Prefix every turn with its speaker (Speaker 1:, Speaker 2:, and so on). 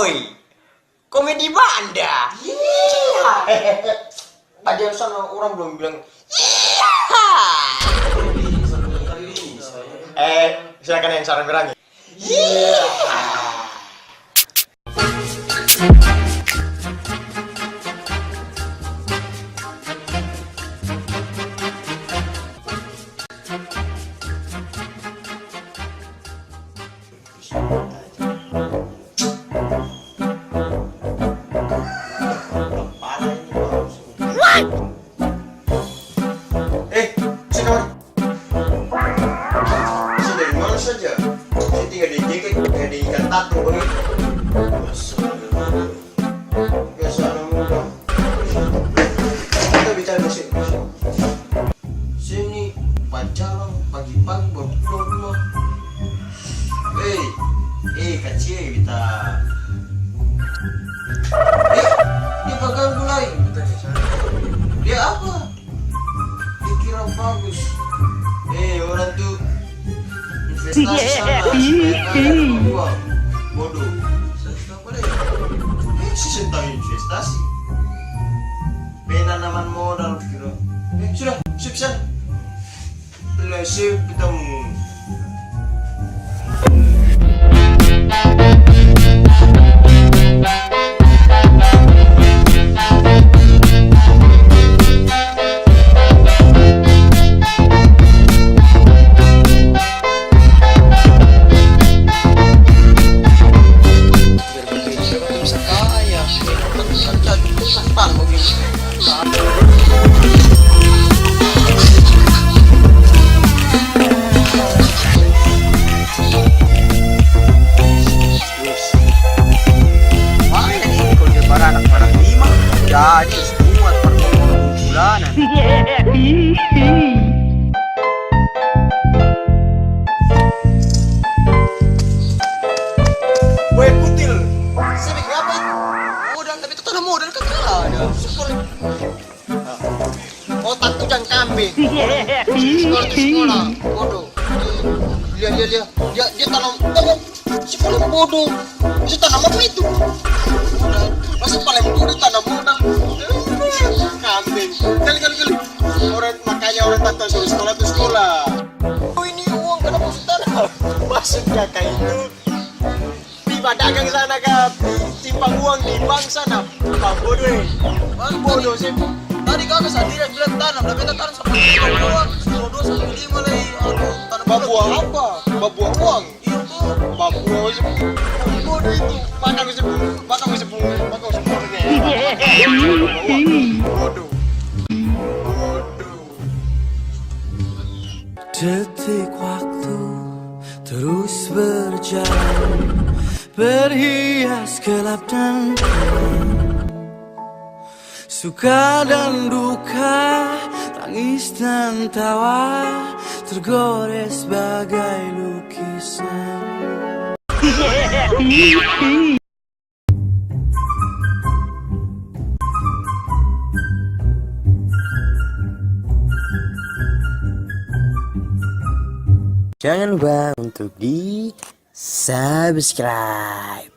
Speaker 1: Woi, komedi Banda. Iya. Tadi sana orang belum bilang iya. Silakan yang saran berani. Iya. Sekarang bisa dari mana saja? Saya tinggal di jaket, di ikan tato begitu. Biasa muda. Kita bicara musik. Sini pacaran pagi-pagi berpulang. Kecil kita. Dia ganggu lain. Dia apa? Dikira bagus. Orang tuh investasi sana supaya uang. Bodoh. Si tentang investasi. Penanaman modal kira. Sudah, sukses. Sip ketemu. Jadi semua pertemuan bulanan. Woi kutil, sebik apa itu? Modal tapi itu tanah modal kan ada. Otak kujang kambing. Sekolah, bodoh. Dia tanam sekolah bodoh. Bisa tanam apa itu? Masa paling bodoh tanam modal. Kambing. Kali. Makanya orang tanpa suruh sekolah tuh sekolah. Oh ini uang kenapa harus tanam? Maksudnya kayak itu. Tiba dagang sana kah? Timbang uang di bank sana. Bang bodoh. Bang bodoh sih. Tadi kakak sendiri yang bilang tanam, tapi kita tanam sampai 2 lagi. Tanam babuang apa? Babuang uang. Itu babuang bodoh itu. Makan bisa bodoh.
Speaker 2: Detik waktu terus berjalan, berhias gelap dan terang, suka dan duka, tangis dan tawa, tergores bagai lukisan. Jangan lupa untuk di subscribe.